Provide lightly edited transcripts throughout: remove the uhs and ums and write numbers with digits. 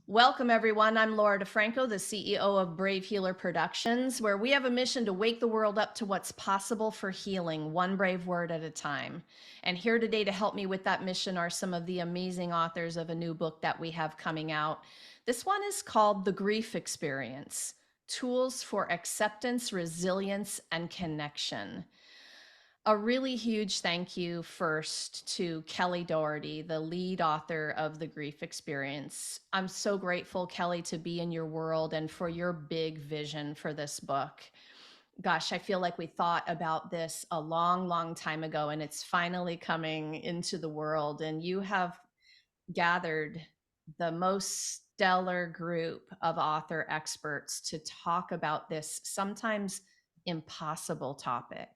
Welcome, everyone. I'm Laura DeFranco, the CEO of Brave Healer Productions, where we have a mission to wake the world up to what's possible for healing, one brave word at a time. And here today to help me with that mission are some of the amazing authors of a new book that we have coming out. This one is called The Grief Experience: Tools for Acceptance, Resilience, and Connection. A really huge thank you first to Kelly Doherty, the lead author of The Grief Experience. I'm so grateful, Kelly, to be in your world and for your big vision for this book. Gosh, I feel like we thought about this a long, long time ago, and it's finally coming into the world. And you have gathered the most stellar group of author experts to talk about this sometimes impossible topic.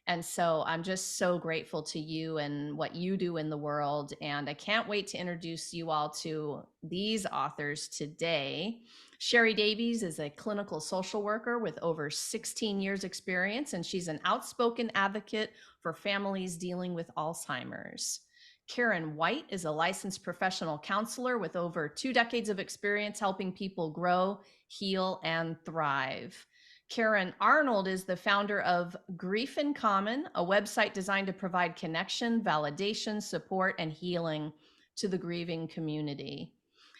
And so I'm just so grateful to you and what you do in the world. And I can't wait to introduce you all to these authors today. Sherry Davies is a clinical social worker with over 16 years experience, and she's an outspoken advocate for families dealing with Alzheimer's. Karen White is a licensed professional counselor with over 2 decades of experience helping people grow, heal, and thrive. Karen Arnold is the founder of Grief in Common, a website designed to provide connection, validation, support, and healing to the grieving community.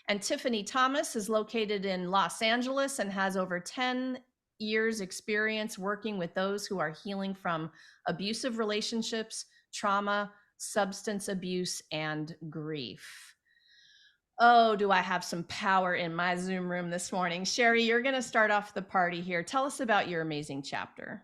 And Tiffany Thomas is located in Los Angeles and has over 10 years experience working with those who are healing from abusive relationships, trauma, substance abuse, and grief. Oh, do I have some power in my Zoom room this morning? Sherry, you're going to start off the party here. Tell us about your amazing chapter.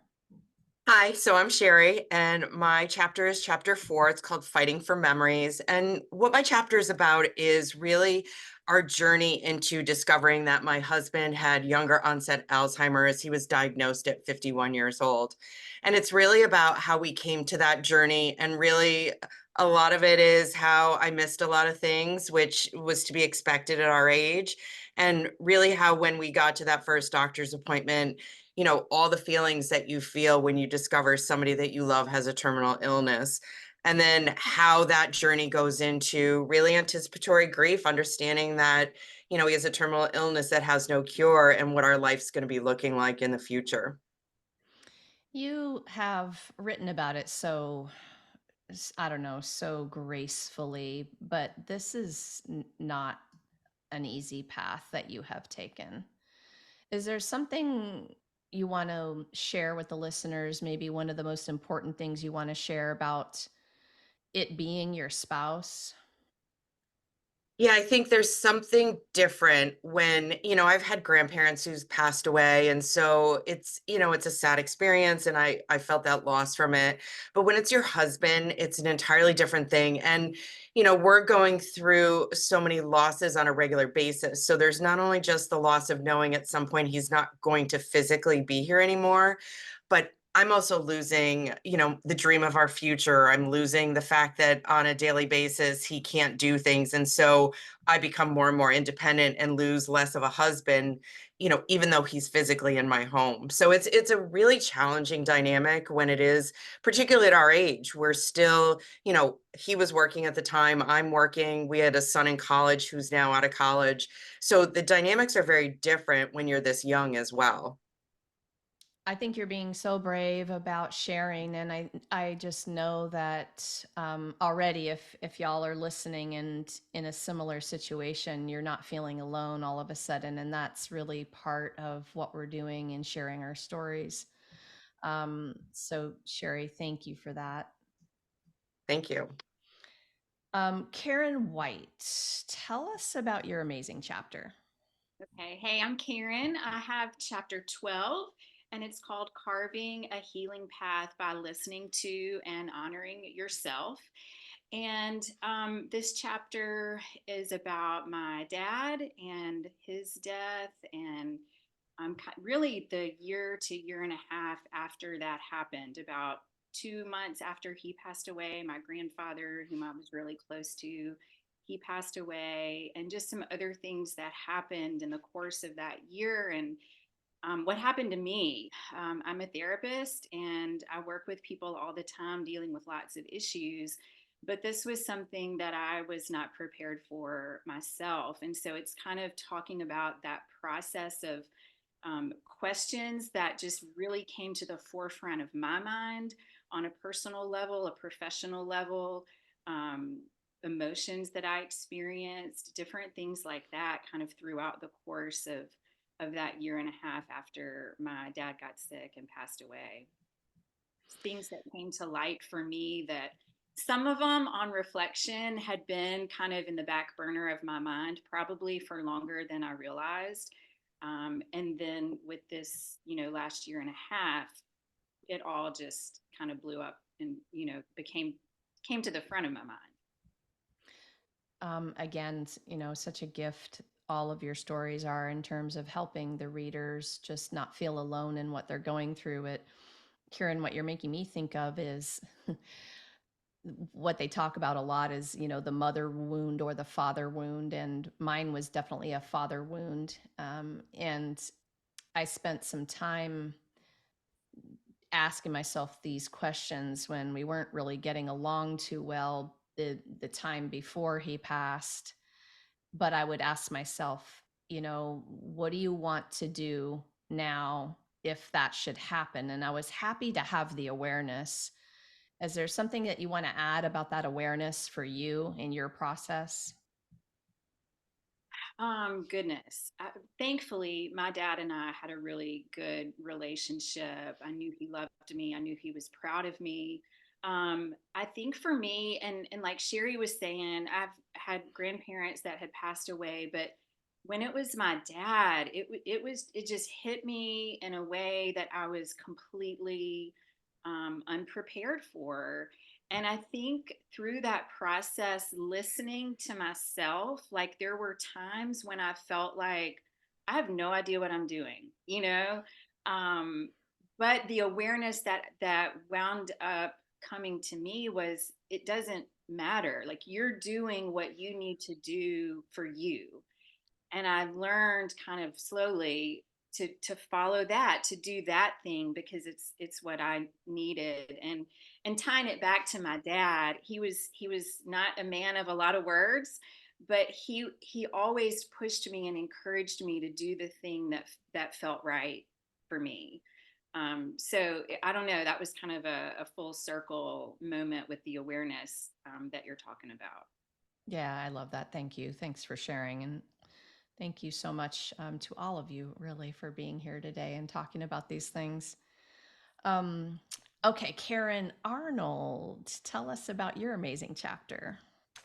Hi, so I'm Sherry, and my chapter is chapter 4. It's called Fighting for Memories. And what my chapter is about is really our journey into discovering that my husband had younger onset Alzheimer's. He was diagnosed at 51 years old. And it's really about how we came to that journey. And really, a lot of it is how I missed a lot of things, which was to be expected at our age. And really, how when we got to that first doctor's appointment, all the feelings that you feel when you discover somebody that you love has a terminal illness. And then how that journey goes into really anticipatory grief, understanding that, he has a terminal illness that has no cure and what our life's going to be looking like in the future. You have written about it so, I don't know, so gracefully, but this is not an easy path that you have taken. Is there something you want to share with the listeners? Maybe one of the most important things you want to share about it being your spouse? Yeah, I think there's something different when, I've had grandparents who's passed away. And so it's a sad experience and I felt that loss from it. But when it's your husband, it's an entirely different thing. And, we're going through so many losses on a regular basis. So there's not only just the loss of knowing at some point he's not going to physically be here anymore, but I'm also losing, the dream of our future. I'm losing the fact that on a daily basis, he can't do things. And so I become more and more independent and lose less of a husband, even though he's physically in my home. So it's a really challenging dynamic when it is, particularly at our age. We're still, he was working at the time, I'm working. We had a son in college who's now out of college. So the dynamics are very different when you're this young as well. I think you're being so brave about sharing, and I just know that already, if y'all are listening and in a similar situation, you're not feeling alone all of a sudden, and that's really part of what we're doing in sharing our stories. So Sherry, thank you for that. Thank you. Karen White, tell us about your amazing chapter. Okay. Hey, I'm Karen. I have chapter 12, and it's called Carving a Healing Path by Listening to and Honoring Yourself. And this chapter is about my dad and his death, and really the year to year and a half after that happened, about 2 months after he passed away. My grandfather, whom I was really close to, he passed away, and just some other things that happened in the course of that year. And what happened to me. I'm a therapist and I work with people all the time dealing with lots of issues. But this was something that I was not prepared for myself. And so it's kind of talking about that process of questions that just really came to the forefront of my mind on a personal level, a professional level, um, emotions that I experienced, different things like that, kind of throughout the course of that year and a half after my dad got sick and passed away. Things that came to light for me that some of them on reflection had been kind of in the back burner of my mind probably for longer than I realized. And then with this, last year and a half, it all just kind of blew up and, came to the front of my mind. Again, such a gift all of your stories are in terms of helping the readers just not feel alone in what they're going through. It, Kieran, what you're making me think of is what they talk about a lot is, the mother wound or the father wound. And mine was definitely a father wound. And I spent some time asking myself these questions when we weren't really getting along too well the time before he passed. But I would ask myself, what do you want to do now if that should happen? And I was happy to have the awareness. Is there something that you want to add about that awareness for you in your process? Goodness. Thankfully, my dad and I had a really good relationship. I knew he loved me. I knew he was proud of me. I think for me, and like Sherry was saying, I've had grandparents that had passed away, but when it was my dad, it just hit me in a way that I was completely unprepared for. And I think through that process, listening to myself, like there were times when I felt like I have no idea what I'm doing, Um, but the awareness that wound up coming to me was it doesn't matter. Like you're doing what you need to do for you, and I've learned kind of slowly to follow that, to do that thing because it's what I needed. And tying it back to my dad, he was not a man of a lot of words, but he always pushed me and encouraged me to do the thing that felt right for me. So I don't know, that was kind of a full circle moment with the awareness that you're talking about. Yeah, I love that. Thank you. Thanks for sharing. And thank you so much to all of you, really, for being here today and talking about these things. Um, okay, Karen Arnold, tell us about your amazing chapter.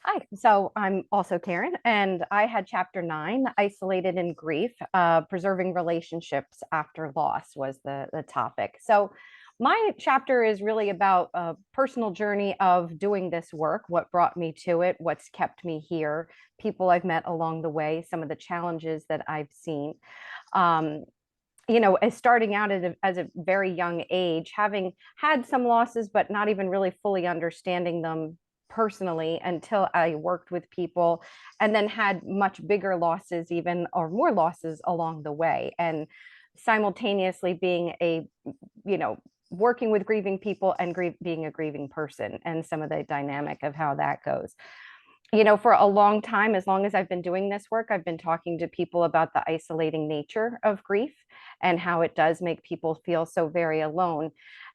Hi, so I'm also Karen, and I had chapter 9, Isolated in Grief, Preserving Relationships After Loss was the topic. So my chapter is really about a personal journey of doing this work, what brought me to it, what's kept me here, people I've met along the way, some of the challenges that I've seen. Um, as starting out as a very young age, having had some losses, but not even really fully understanding them personally until I worked with people, and then had much bigger losses, even or more losses along the way. And simultaneously being you know, working with grieving people and being a grieving person, and some of the dynamic of how that goes. For a long time, as long as I've been doing this work, I've been talking to people about the isolating nature of grief and how it does make people feel so very alone.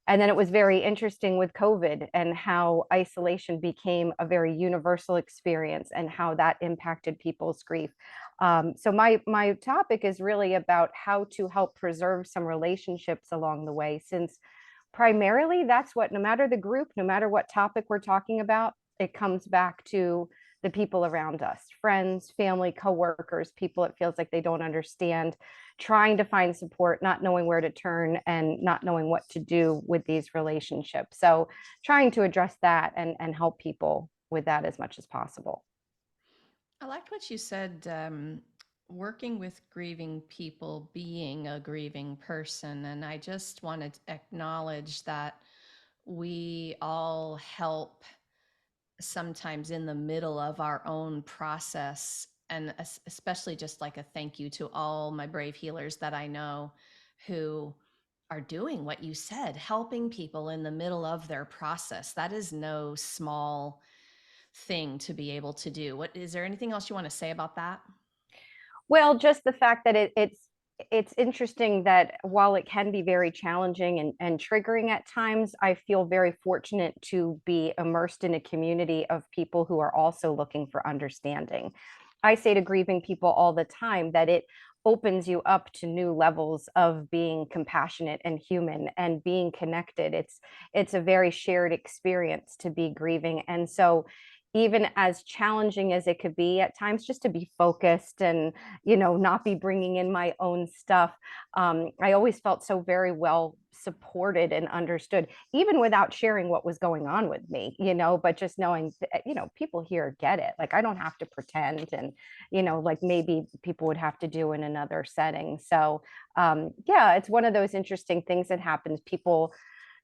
And then it was very interesting with COVID and how isolation became a very universal experience and how that impacted people's grief. So my topic is really about how to help preserve some relationships along the way, since primarily that's what, no matter the group, no matter what topic we're talking about, it comes back to the people around us, friends, family, coworkers, people it feels like they don't understand, trying to find support, not knowing where to turn, and not knowing what to do with these relationships. So trying to address that and help people with that as much as possible. I liked what you said, working with grieving people, being a grieving person. And I just want to acknowledge that we all help sometimes in the middle of our own process. And especially just like a thank you to all my brave healers that I know who are doing what you said, helping people in the middle of their process. That is no small thing to be able to do. What is there anything else you want to say about that? Well, just the fact that it's interesting that while it can be very challenging and triggering at times, I feel very fortunate to be immersed in a community of people who are also looking for understanding. I say to grieving people all the time that it opens you up to new levels of being compassionate and human and being connected. It's a very shared experience to be grieving. And so even as challenging as it could be at times, just to be focused and not be bringing in my own stuff, I always felt so very well supported and understood, even without sharing what was going on with me, but just knowing that, people here get it. Like, I don't have to pretend, and like maybe people would have to do in another setting. So yeah, it's one of those interesting things that happens. People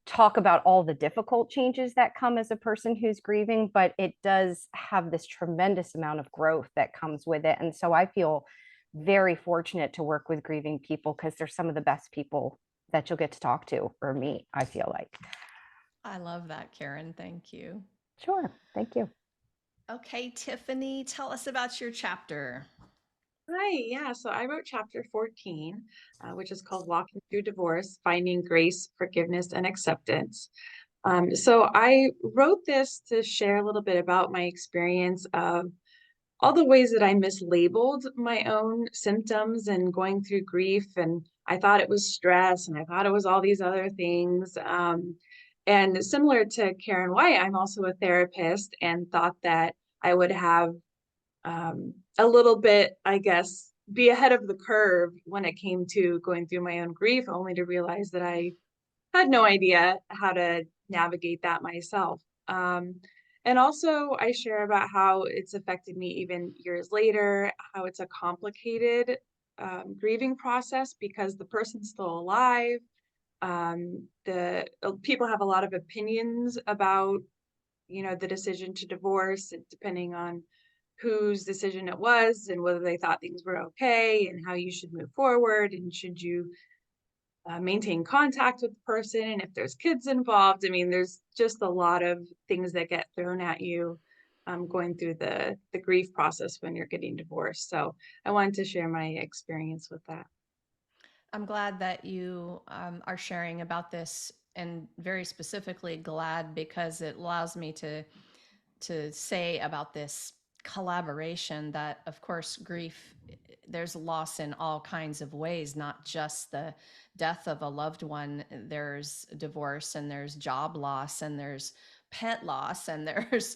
talk about all the difficult changes that come as a person who's grieving, but it does have this tremendous amount of growth that comes with it. And so I feel very fortunate to work with grieving people, because they're some of the best people that you'll get to talk to or meet, I feel like. I love that, Karen. Thank you. Sure. Thank you. Okay, Tiffany, tell us about your chapter. Hi, yeah. So I wrote chapter 14, which is called Walking Through Divorce, Finding Grace, Forgiveness, and Acceptance. So I wrote this to share a little bit about my experience of all the ways that I mislabeled my own symptoms and going through grief. And I thought it was stress, and I thought it was all these other things. And similar to Karen White, I'm also a therapist and thought that I would have a little bit, I guess, be ahead of the curve when it came to going through my own grief, only to realize that I had no idea how to navigate that myself. And also, I share about how it's affected me even years later, how it's a complicated grieving process because the person's still alive. The people have a lot of opinions about, the decision to divorce, depending on whose decision it was and whether they thought things were okay and how you should move forward and should you maintain contact with the person and if there's kids involved. I mean, there's just a lot of things that get thrown at you going through the grief process when you're getting divorced. So I wanted to share my experience with that. I'm glad that you are sharing about this, and very specifically glad because it allows me to say about this collaboration that, of course, grief, there's loss in all kinds of ways, not just the death of a loved one. There's divorce, and there's job loss, and there's pet loss, and there's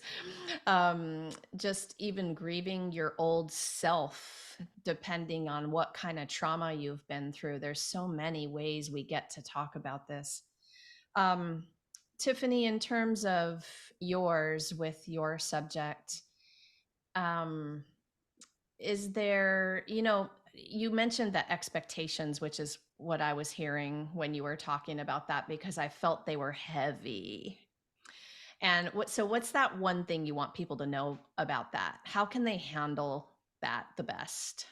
just even grieving your old self, depending on what kind of trauma you've been through. There's so many ways we get to talk about this. Um, Tiffany, in terms of yours with your subject, um, is there, you mentioned the expectations, which is what I was hearing when you were talking about that, because I felt they were heavy. And what's that one thing you want people to know about that? How can they handle that the best?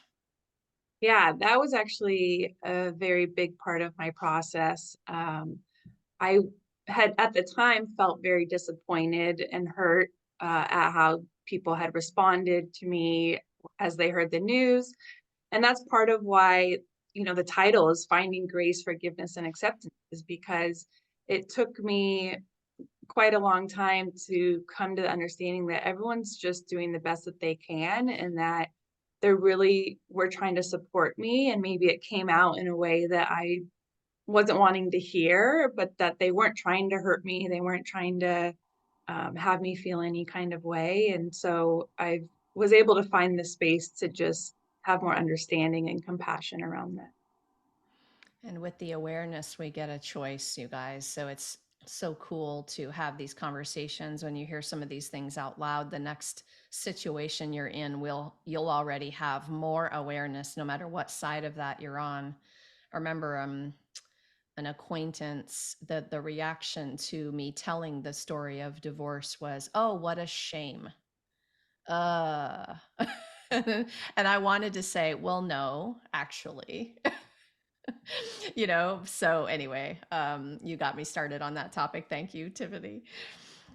Yeah, that was actually a very big part of my process. I had at the time felt very disappointed and hurt at how people had responded to me as they heard the news. And that's part of why, the title is Finding Grace, Forgiveness, and Acceptance, is because it took me quite a long time to come to the understanding that everyone's just doing the best that they can and that they really were trying to support me. And maybe it came out in a way that I wasn't wanting to hear, but that they weren't trying to hurt me. They weren't trying to have me feel any kind of way. And so I was able to find the space to just have more understanding and compassion around that. And with the awareness, we get a choice, you guys. So it's so cool to have these conversations. When you hear some of these things out loud, the next situation you're in, you'll already have more awareness, no matter what side of that you're on. I remember an acquaintance, the reaction to me telling the story of divorce was, "Oh, what a shame." Uh, and I wanted to say, "Well, no, actually." So anyway, you got me started on that topic. Thank you, Tiffany.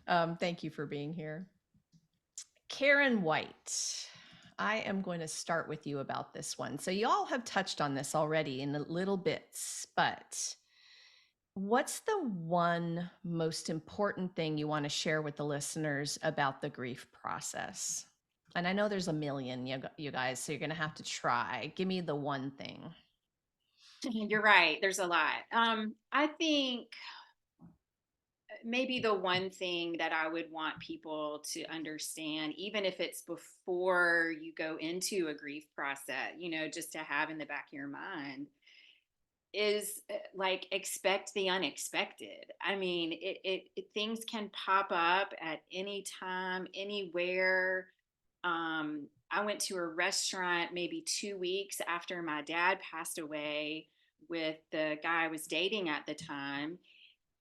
Thank you for being here. Karen White, I am going to start with you about this one. So, you all have touched on this already in little bits, but what's the one most important thing you want to share with the listeners about the grief process? And I know there's a million, you guys, so you're going to have to try. Give me the one thing. You're right. There's a lot. I think maybe the one thing that I would want people to understand, even if it's before you go into a grief process, just to have in the back of your mind, is like expect the unexpected. I mean, things can pop up at any time, anywhere. I went to a restaurant maybe 2 weeks after my dad passed away with the guy I was dating at the time,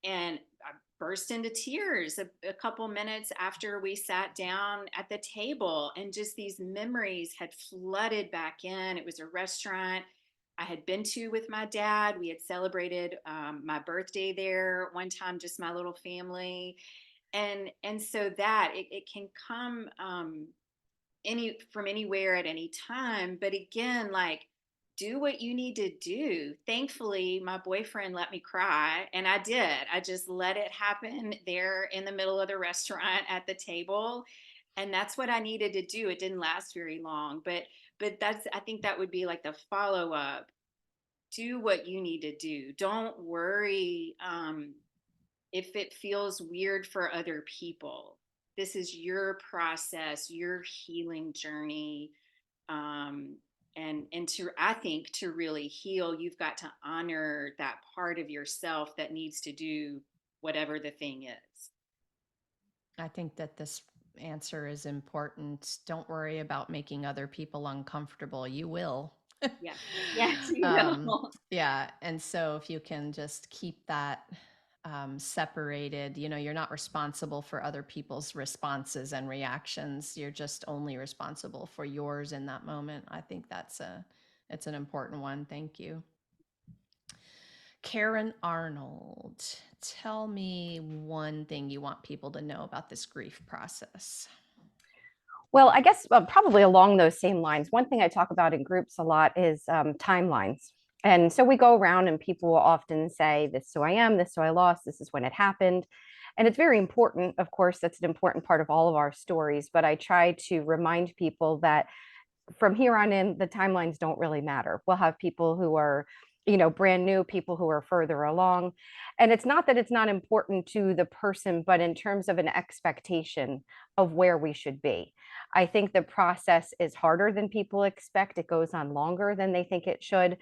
and I burst into tears a couple minutes after we sat down at the table, and just these memories had flooded back in. It was a restaurant I had been to with my dad. We had celebrated my birthday there one time, just my little family, and so that it can come from anywhere at any time. But again, like, do what you need to do. Thankfully, my boyfriend let me cry, and I did. I just let it happen there in the middle of the restaurant at the table, and that's what I needed to do. It didn't last very long, but that's, I think that would be like the follow up. Do what you need to do. Don't worry if it feels weird for other people. This is your process, your healing journey. Um, and to, I think, to really heal, you've got to honor that part of yourself that needs to do whatever the thing is. I think that this answer is important. Don't worry about making other people uncomfortable. You will. Yeah. Yes, you um, will. yeah. And so if you can just keep that separated, you're not responsible for other people's responses and reactions. You're just only responsible for yours in that moment. I think it's an important one. Thank you. Karen Arnold, tell me one thing you want people to know about this grief process. Well, I guess probably along those same lines, one thing I talk about in groups a lot is timelines. And so we go around and people will often say, this is who I am, this is who I lost, this is when it happened. And it's very important. Of course, that's an important part of all of our stories. But I try to remind people that from here on in, the timelines don't really matter. We'll have people who are, brand new, people who are further along. And it's not that it's not important to the person, but in terms of an expectation of where we should be. I think the process is harder than people expect. It goes on longer than they think it should.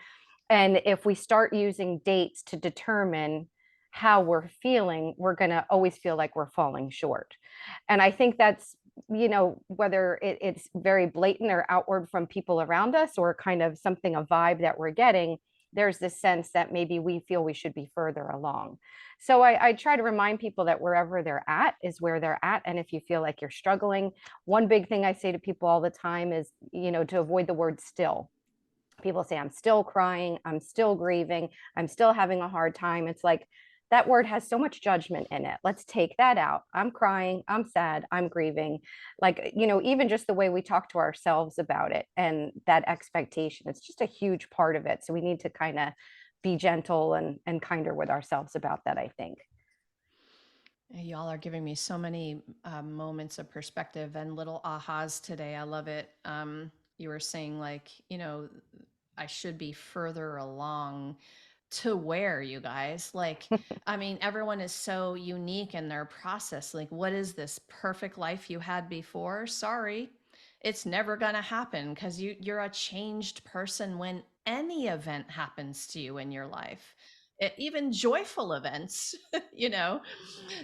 And if we start using dates to determine how we're feeling, we're going to always feel like we're falling short. And I think that's, whether it's very blatant or outward from people around us or kind of something, a vibe that we're getting, there's this sense that maybe we feel we should be further along. So I try to remind people that wherever they're at is where they're at. And if you feel like you're struggling, one big thing I say to people all the time is, to avoid the word still. People say, I'm still crying, I'm still grieving, I'm still having a hard time. It's like, that word has so much judgment in it. Let's take that out. I'm crying, I'm sad, I'm grieving. Like, even just the way we talk to ourselves about it and that expectation, it's just a huge part of it. So we need to kind of be gentle and kinder with ourselves about that, I think. Y'all are giving me so many moments of perspective and little ahas today. I love it. You were saying, like, I should be further along. To where, you guys? Like, I mean, everyone is so unique in their process. Like, what is this perfect life you had before? Sorry, it's never going to happen, because you're a changed person when any event happens to you in your life. Even joyful events, you know.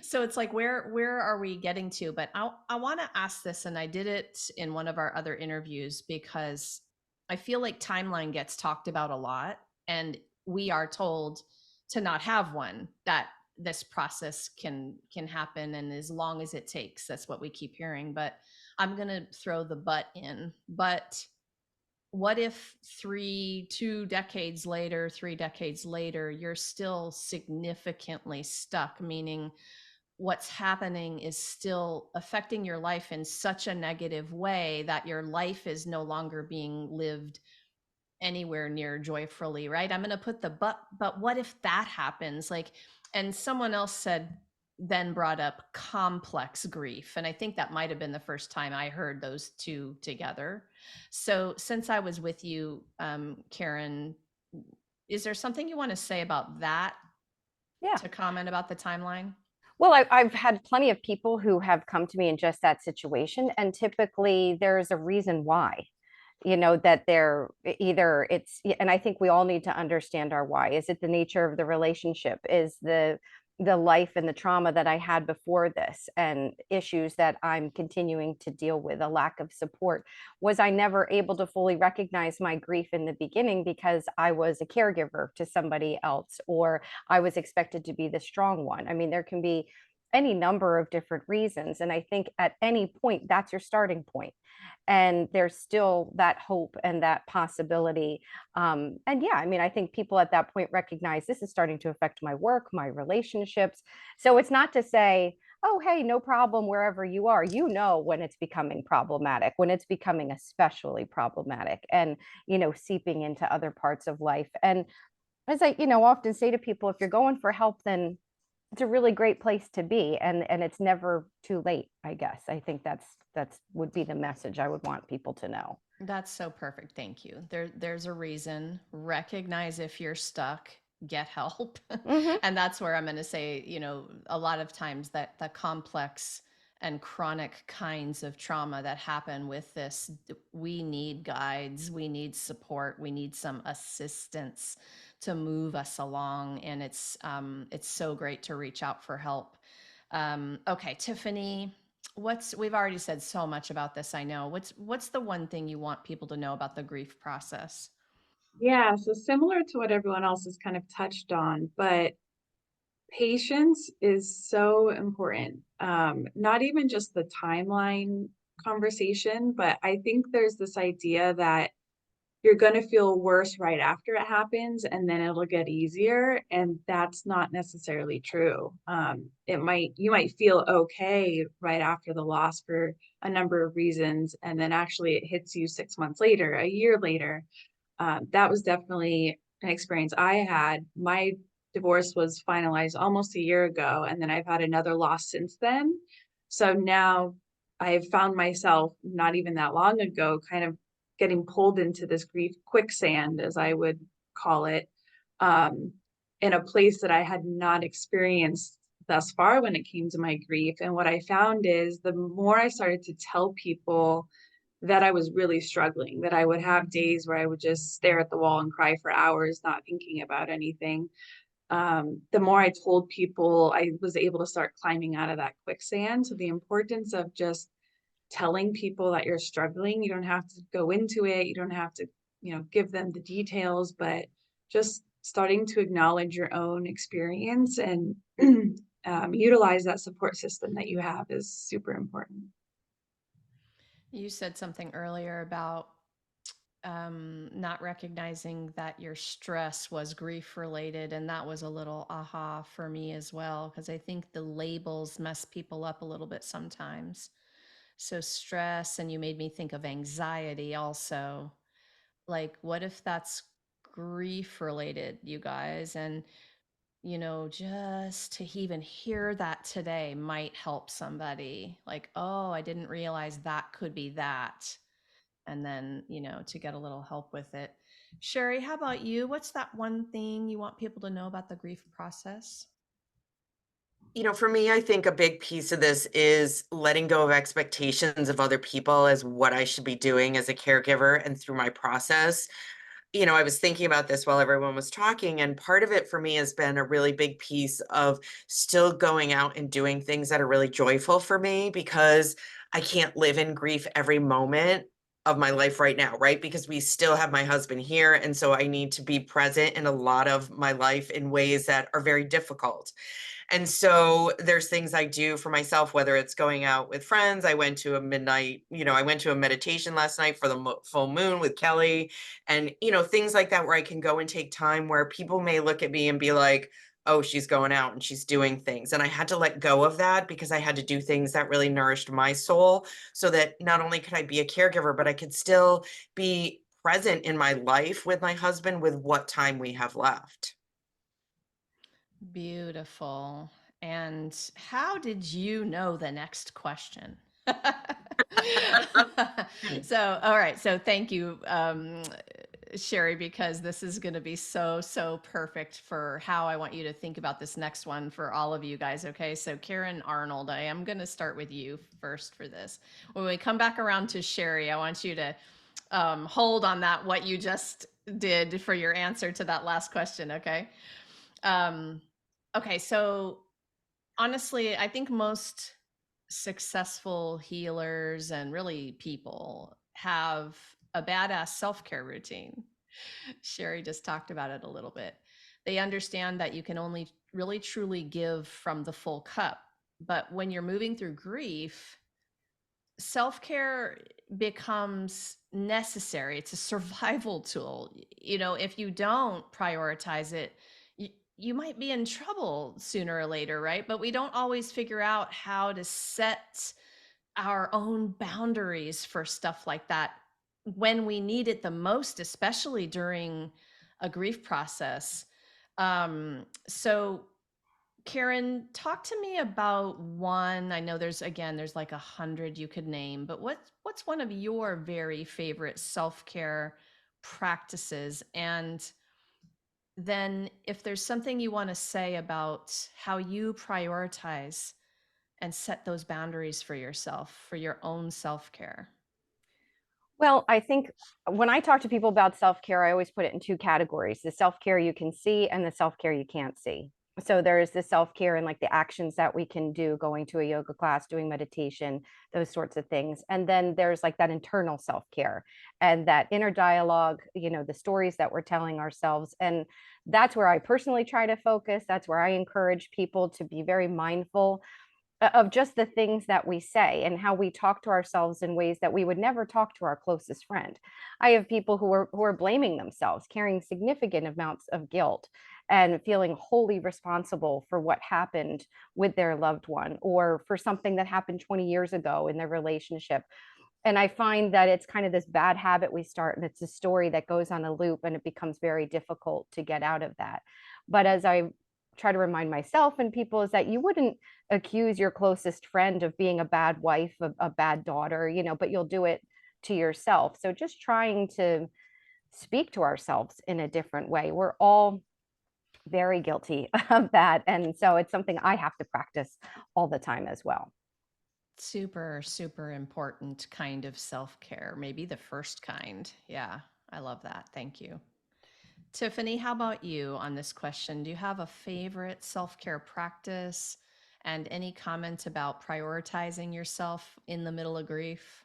So it's like, where are we getting to? But I want to ask this, and I did it in one of our other interviews, because I feel like timeline gets talked about a lot, and we are told to not have one, that this process can happen, and as long as it takes. That's what we keep hearing. But I'm going to throw the but in. But what if 3 decades later, you're still significantly stuck, meaning what's happening is still affecting your life in such a negative way that your life is no longer being lived anywhere near joyfully, right? I'm going to put the but what if that happens? Like, and someone else said, then brought up complex grief. And I think that might have been the first time I heard those two together. So since I was with you, Karen, is there something you want to say about that Yeah. to comment about the timeline? Well, I've had plenty of people who have come to me in just that situation, and typically there's a reason why, that they're either and I think we all need to understand our why. Is it the nature of the relationship? Is the life and the trauma that I had before this and issues that I'm continuing to deal with, a lack of support? Was I never able to fully recognize my grief in the beginning because I was a caregiver to somebody else, or I was expected to be the strong one? I mean, there can be any number of different reasons. And I think at any point, that's your starting point. And there's still that hope and that possibility. And yeah, I mean, I think people at that point recognize this is starting to affect my work, my relationships. So it's not to say, oh, hey, no problem wherever you are. When it's becoming problematic, when it's becoming especially problematic and, seeping into other parts of life. And as I, often say to people, if you're going for help, then it's a really great place to be, and it's never too late. I guess I think that's would be the message I would want people to know. That's so perfect. Thank you. There's a reason. Recognize if you're stuck, get help. Hmm. And that's where I'm going to say, a lot of times that the complex and chronic kinds of trauma that happen with this, we need guides, we need support, we need some assistance to move us along. And it's so great to reach out for help. Okay, Tiffany, we've already said so much about this, I know. What's the one thing you want people to know about the grief process? Yeah, so similar to what everyone else has kind of touched on, but patience is so important. Not even just the timeline conversation, but I think there's this idea that you're going to feel worse right after it happens and then it'll get easier. And that's not necessarily true. You might feel okay right after the loss for a number of reasons. And then actually it hits you 6 months later, a year later. That was definitely an experience I had. My divorce was finalized almost a year ago, and then I've had another loss since then. So now I've found myself not even that long ago kind of getting pulled into this grief quicksand, as I would call it, um, in a place that I had not experienced thus far when it came to my grief. And what I found is the more I started to tell people that I was really struggling, that I would have days where I would just stare at the wall and cry for hours, not thinking about anything. The more I told people, I was able to start climbing out of that quicksand. So the importance of just telling people that you're struggling, you don't have to go into it, you don't have to, give them the details, but just starting to acknowledge your own experience and utilize that support system that you have is super important. You said something earlier about not recognizing that your stress was grief related, and that was a little aha for me as well, because I think the labels mess people up a little bit sometimes. So stress, and you made me think of anxiety also. Like, what if that's grief related, you guys? And just to even hear that today might help somebody. Like, oh, I didn't realize that could be that. And then, to get a little help with it. Sherry, how about you? What's that one thing you want people to know about the grief process? For me, I think a big piece of this is letting go of expectations of other people as what I should be doing as a caregiver and through my process. I was thinking about this while everyone was talking, and part of it for me has been a really big piece of still going out and doing things that are really joyful for me, because I can't live in grief every moment of my life right now, right? Because we still have my husband here. And so I need to be present in a lot of my life in ways that are very difficult. And so there's things I do for myself, whether it's going out with friends. I went to a midnight, I went to a meditation last night for the full moon with Kelly, and, things like that, where I can go and take time where people may look at me and be like, oh, she's going out and she's doing things. And I had to let go of that because I had to do things that really nourished my soul so that not only could I be a caregiver, but I could still be present in my life with my husband with what time we have left. Beautiful. And how did you know the next question? So, all right. So, thank you, Sherry, because this is going to be so, so perfect for how I want you to think about this next one for all of you guys. Okay. So, Karen Arnold, I am going to start with you first for this. When we come back around to Sherry, I want you to hold on that, what you just did for your answer to that last question. Okay. Um, okay. So, honestly, I think most successful healers and really people have a badass self care routine. Sherry just talked about it a little bit. They understand that you can only really truly give from the full cup. But when you're moving through grief, self care becomes necessary. It's a survival tool. You know, if you don't prioritize it, you might be in trouble sooner or later, right? But we don't always figure out how to set our own boundaries for stuff like that when we need it the most, especially during a grief process. So Karen, talk to me about one. I know there's like 100 you could name, but what's one of your very favorite self-care practices? And then if there's something you want to say about how you prioritize and set those boundaries for yourself, for your own self-care. Well, I think when I talk to people about self care, I always put it in two categories: the self care you can see and the self care you can't see. So there is the self care and like the actions that we can do, going to a yoga class, doing meditation, those sorts of things. And then there's like that internal self care and that inner dialogue, the stories that we're telling ourselves. And that's where I personally try to focus. That's where I encourage people to be very mindful of just the things that we say and how we talk to ourselves in ways that we would never talk to our closest friend. I have people who are blaming themselves, carrying significant amounts of guilt and feeling wholly responsible for what happened with their loved one or for something that happened 20 years ago in their relationship. And I find that it's kind of this bad habit we start, and it's a story that goes on a loop, and it becomes very difficult to get out of that. But as I try to remind myself and people, is that you wouldn't accuse your closest friend of being a bad wife, a bad daughter, but you'll do it to yourself. So just trying to speak to ourselves in a different way. We're all very guilty of that. And so it's something I have to practice all the time as well. Super, super important kind of self-care, maybe the first kind. Yeah, I love that. Thank you. Tiffany, how about you on this question? Do you have a favorite self-care practice and any comments about prioritizing yourself in the middle of grief?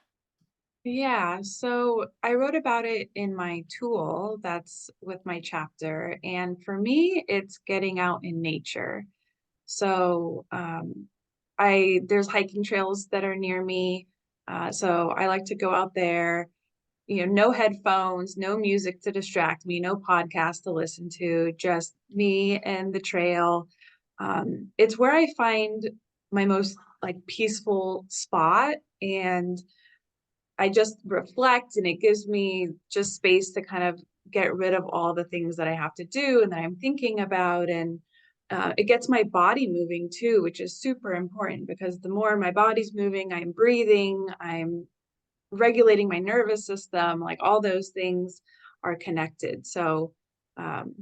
Yeah, so I wrote about it in my tool that's with my chapter. And for me, it's getting out in nature. So there's hiking trails that are near me. So I like to go out there, no headphones, no music to distract me, no podcast to listen to, just me and the trail. It's where I find my most like peaceful spot, and I just reflect, and it gives me just space to kind of get rid of all the things that I have to do and that I'm thinking about. And it gets my body moving too, which is super important because the more my body's moving, I'm breathing, I'm regulating my nervous system, like all those things are connected. So, um,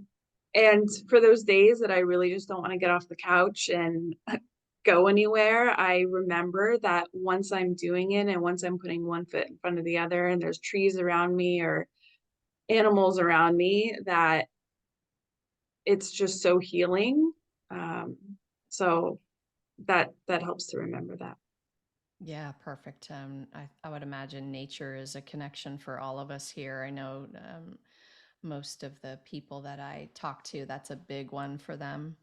and for those days that I really just don't want to get off the couch and go anywhere, I remember that once I'm doing it and once I'm putting one foot in front of the other and there's trees around me or animals around me, that it's just so healing. Um, so that helps to remember that. Yeah, perfect. I would imagine nature is a connection for all of us here. I know most of the people that I talk to, that's a big one for them.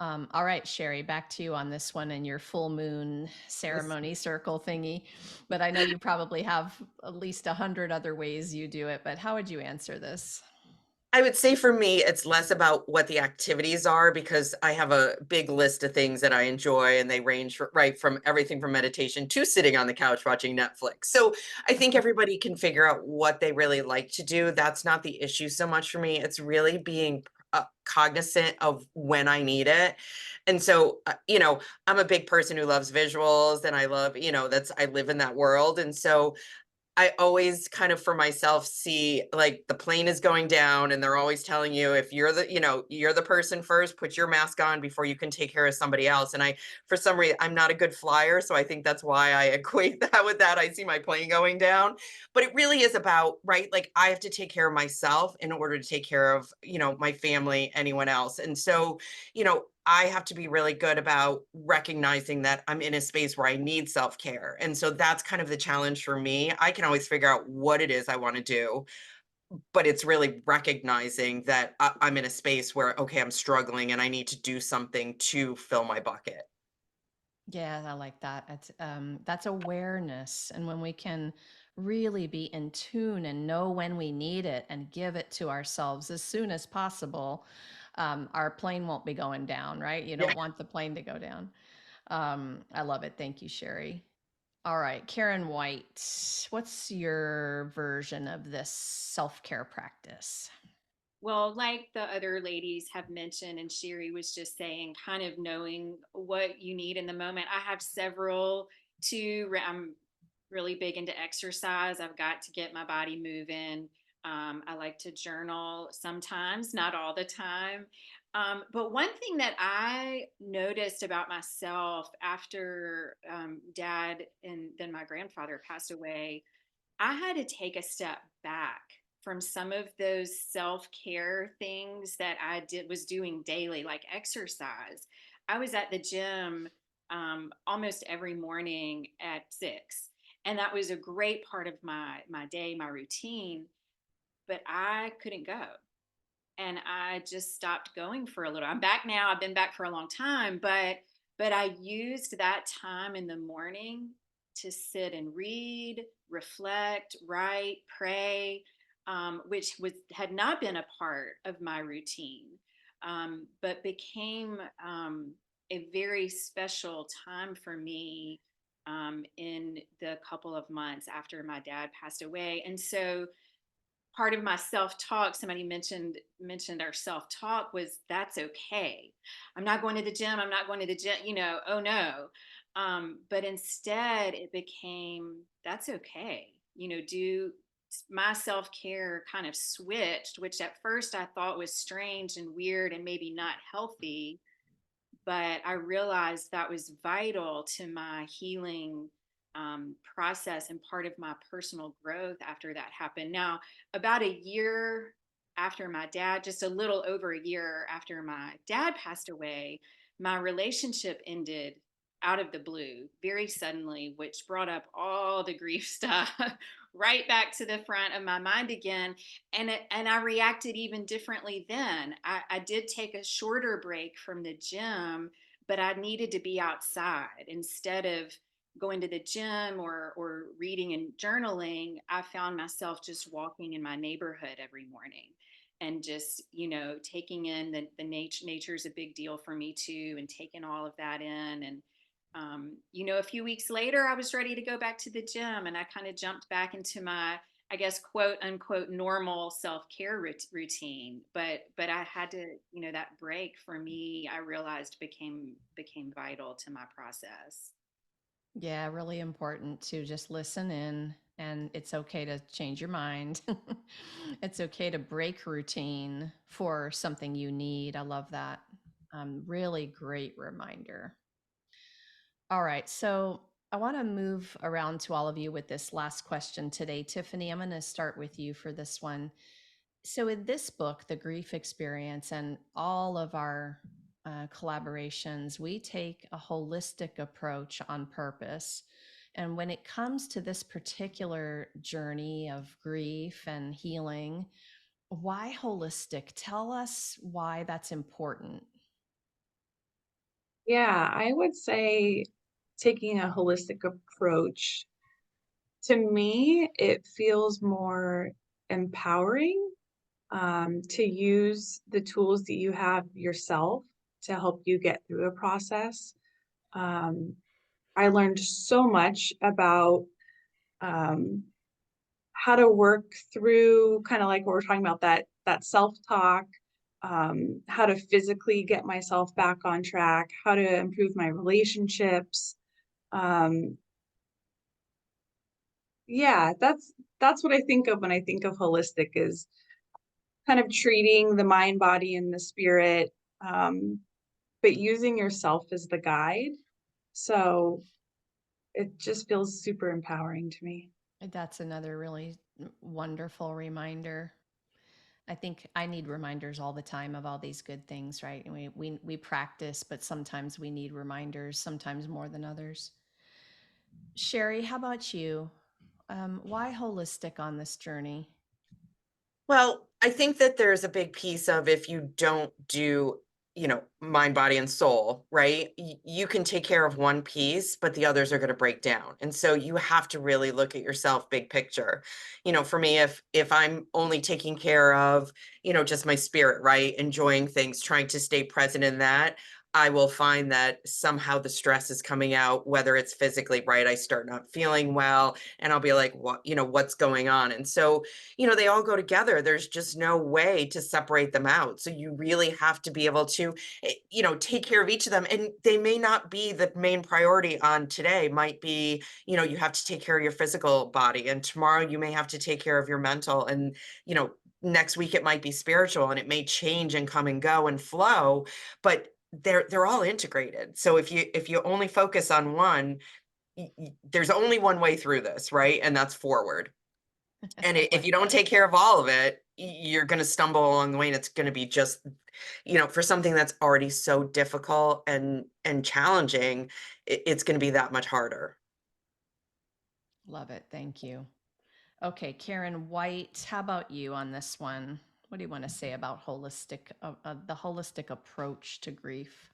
All right, Sherry, back to you on this one and your full moon Yes. ceremony circle thingy. But I know you probably have at least 100 other ways you do it. But how would you answer this? I would say for me, it's less about what the activities are because I have a big list of things that I enjoy, and they range right from everything from meditation to sitting on the couch watching Netflix. So I think everybody can figure out what they really like to do. That's not the issue so much for me. It's really being cognizant of when I need it. And so, I'm a big person who loves visuals, and I love, I live in that world. And so I always kind of for myself see like the plane is going down, and they're always telling you if you're the person first, put your mask on before you can take care of somebody else. And for some reason, I'm not a good flyer. So I think that's why I equate that with that. I see my plane going down, but it really is about, right? Like I have to take care of myself in order to take care of, my family, anyone else. And so, I have to be really good about recognizing that I'm in a space where I need self care. And so that's kind of the challenge for me. I can always figure out what it is I want to do, but it's really recognizing that I'm in a space where, okay, I'm struggling and I need to do something to fill my bucket. Yeah, I like that. That's awareness. And when we can really be in tune and know when we need it and give it to ourselves as soon as possible, our plane won't be going down, right? You Yeah. don't want the plane to go down. I love it. Thank you, Sherry. All right, Karen White, what's your version of this self-care practice? Well, like the other ladies have mentioned, and Sherry was just saying, kind of knowing what you need in the moment. I have several too. I'm really big into exercise. I've got to get my body moving. I like to journal sometimes, not all the time. But one thing that I noticed about myself after dad and then my grandfather passed away, I had to take a step back from some of those self-care things that I did was doing daily, like exercise. I was at the gym almost every morning at 6, and that was a great part of my day, my routine. But I couldn't go, and I just stopped going for a little. I'm back now. I've been back for a long time, but I used that time in the morning to sit and read, reflect, write, pray, which was had not been a part of my routine, but became a very special time for me in the couple of months after my dad passed away. And so part of my self-talk, somebody mentioned our self-talk, was that's okay. I'm not going to the gym, I'm not going to the gym, oh no. But instead it became that's okay. Do my self-care kind of switched, which at first I thought was strange and weird and maybe not healthy, but I realized that was vital to my healing process and part of my personal growth after that happened. Now, about a year after my dad, just a little over a year after my dad passed away, my relationship ended out of the blue very suddenly, which brought up all the grief stuff right back to the front of my mind again. And I reacted even differently then. I did take a shorter break from the gym, but I needed to be outside instead of going to the gym or reading and journaling. I found myself just walking in my neighborhood every morning and just taking in the nature is a big deal for me too, and taking all of that in. And a few weeks later, I was ready to go back to the gym, and I kind of jumped back into my, I guess, quote unquote, normal self care routine. But I had to, that break for me, I realized became vital to my process. Yeah, really important to just listen in, and it's okay to change your mind. It's okay to break routine for something you need. I love that. Really great reminder. All right, so I want to move around to all of you with this last question today. Tiffany, I'm going to start with you for this one. So, in this book, The Grief Experience, and all of our collaborations, we take a holistic approach on purpose. And when it comes to this particular journey of grief and healing, why holistic? Tell us why that's important. Yeah, I would say taking a holistic approach, to me, it feels more empowering. to use the tools that you have yourself to help you get through a process. I learned so much about um, how to work through kind of like what we're talking about, that self-talk, how to physically get myself back on track, how to improve my relationships. Um, yeah, that's what I think of when I think of holistic, is kind of treating the mind, body, and the spirit, um, but using yourself as the guide. So it just feels super empowering to me. That's another really wonderful reminder. I think I need reminders all the time of all these good things, right? And we practice, but sometimes we need reminders, sometimes more than others. Sherry, how about you? Why holistic on this journey? Well, I think that there's a big piece of, if you don't do, mind, body, and soul, right? You can take care of one piece, but the others are going to break down. And so you have to really look at yourself big picture. For me, if I'm only taking care of, just my spirit, right? Enjoying things, trying to stay present in that, I will find that somehow the stress is coming out, whether it's physically, right? I start not feeling well, and I'll be like, what's going on? And so, they all go together. There's just no way to separate them out. So you really have to be able to, take care of each of them. And they may not be the main priority on today. Might be, you have to take care of your physical body, and tomorrow you may have to take care of your mental, and, next week it might be spiritual, and it may change and come and go and flow, but they're all integrated. So if you only focus on one, there's only one way through this, right? And that's forward. And if you don't take care of all of it, you're going to stumble along the way, and it's going to be just, for something that's already so difficult and challenging, it's going to be that much harder. Love it. Thank you. Okay, Karen White, how about you on this one? What do you want to say about the holistic approach to grief?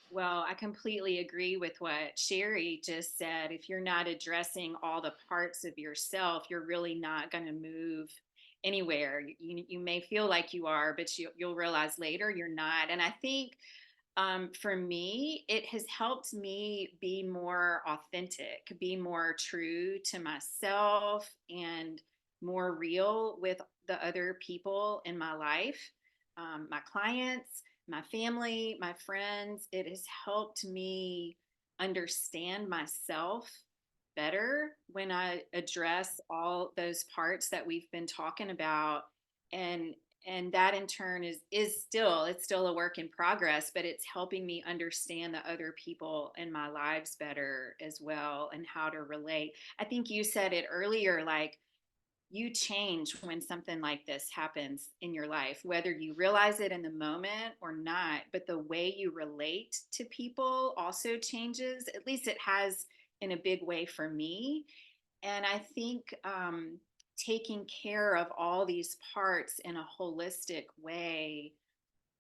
Well, I completely agree with what Sherry just said. If you're not addressing all the parts of yourself, you're really not going to move anywhere. You may feel like you are, but you'll realize later you're not. And I think for me, it has helped me be more authentic, be more true to myself, and more real with the other people in my life, my clients, my family, my friends. It has helped me understand myself better when I address all those parts that we've been talking about. And that in turn is still, it's still a work in progress, but it's helping me understand the other people in my lives better as well, and how to relate. I think you said it earlier, like, you change when something like this happens in your life, whether you realize it in the moment or not, but the way you relate to people also changes. At least it has in a big way for me. And I think taking care of all these parts in a holistic way,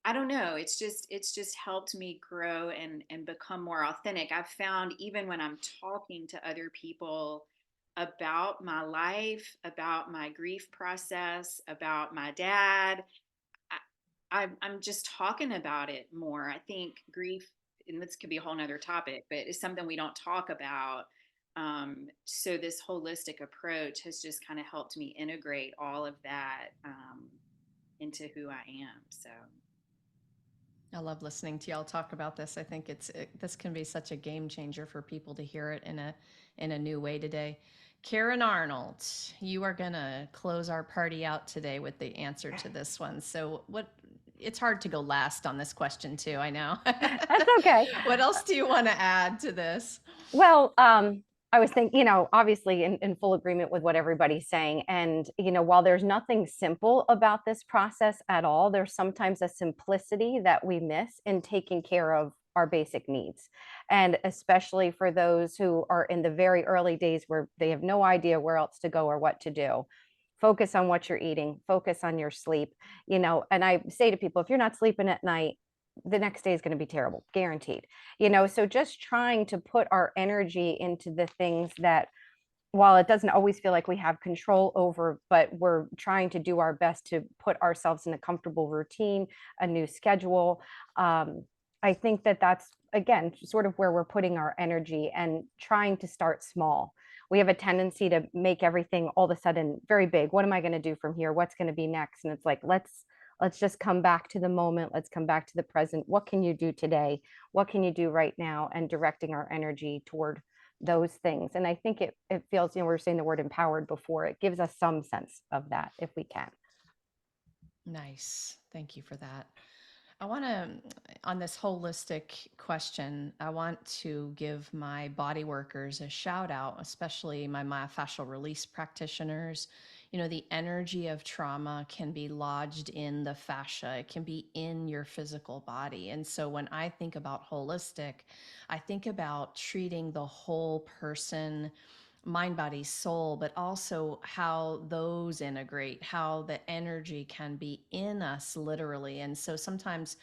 I don't know, it's just helped me grow and become more authentic. I've found, even when I'm talking to other people about my life, about my grief process, about my dad, I'm just talking about it more. I think grief, and this could be a whole nother topic, but it's something we don't talk about. So this holistic approach has just kind of helped me integrate all of that into who I am. So I love listening to y'all talk about this. I think this can be such a game changer for people to hear it in a new way today. Karen Arnold, you are gonna close our party out today with the answer to this one. So it's hard to go last on this question too, I know. That's okay. What else do you want to add to this? Well, I was thinking, obviously in full agreement with what everybody's saying. And, while there's nothing simple about this process at all, there's sometimes a simplicity that we miss in taking care of our basic needs. And especially for those who are in the very early days where they have no idea where else to go or what to do. Focus on what you're eating, focus on your sleep, and I say to people, if you're not sleeping at night, the next day is going to be terrible, guaranteed. So just trying to put our energy into the things that while it doesn't always feel like we have control over, but we're trying to do our best to put ourselves in a comfortable routine, a new schedule. I think that that's, again, sort of where we're putting our energy and trying to start small. We have a tendency to make everything all of a sudden very big. What am I going to do from here? What's going to be next? And it's like, let's just come back to the moment. Let's come back to the present. What can you do today? What can you do right now? And directing our energy toward those things. And I think it feels, we were saying the word empowered before, it gives us some sense of that if we can. Nice. Thank you for that. I want to, on this holistic question, I want to give my body workers a shout out, especially my myofascial release practitioners. You know, the energy of trauma can be lodged in the fascia, it can be in your physical body. And so when I think about holistic, I think about treating the whole person, mind, body, soul, but also how those integrate, how the energy can be in us literally. And so sometimes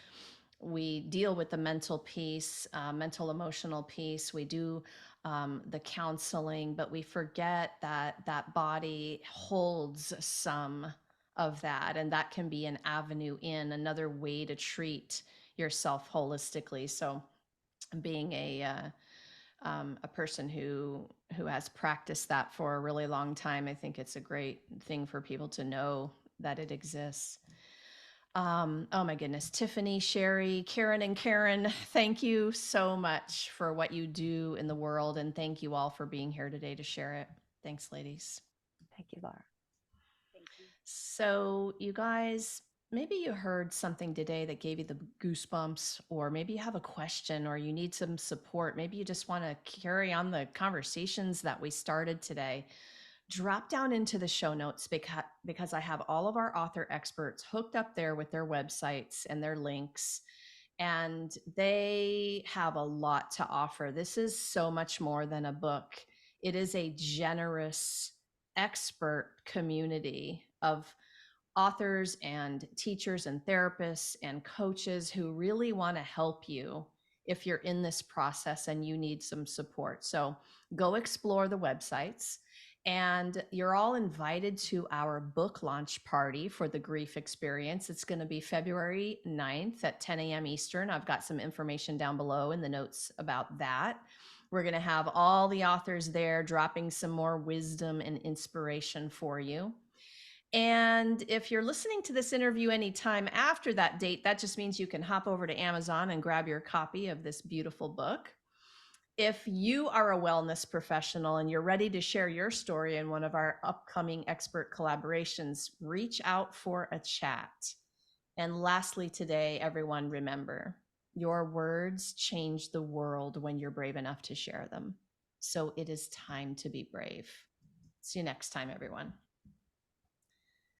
we deal with the mental piece, mental emotional piece. We do the counseling, but we forget that that body holds some of that, and that can be an avenue in, another way to treat yourself holistically. So being a person who has practiced that for a really long time, I think it's a great thing for people to know that it exists. Oh my goodness, Tiffany, Sherry, Karen, and Karen, thank you so much for what you do in the world, and thank you all for being here today to share it. Thanks, ladies. Thank you, Laura. Thank you. So, you guys, maybe you heard something today that gave you the goosebumps, or maybe you have a question or you need some support. Maybe you just want to carry on the conversations that we started today. Drop down into the show notes because I have all of our author experts hooked up there with their websites and their links, and they have a lot to offer. This is so much more than a book. It is a generous expert community of authors and teachers and therapists and coaches who really want to help you if you're in this process and you need some support. So go explore the websites. And you're all invited to our book launch party for the Grief Experience. It's going to be February 9th at 10 a.m. Eastern. I've got some information down below in the notes about that. We're going to have all the authors there dropping some more wisdom and inspiration for you. And if you're listening to this interview anytime after that date, that just means you can hop over to Amazon and grab your copy of this beautiful book. If you are a wellness professional and you're ready to share your story in one of our upcoming expert collaborations, reach out for a chat. And lastly, today, everyone, remember, your words change the world when you're brave enough to share them. So it is time to be brave. See you next time, everyone.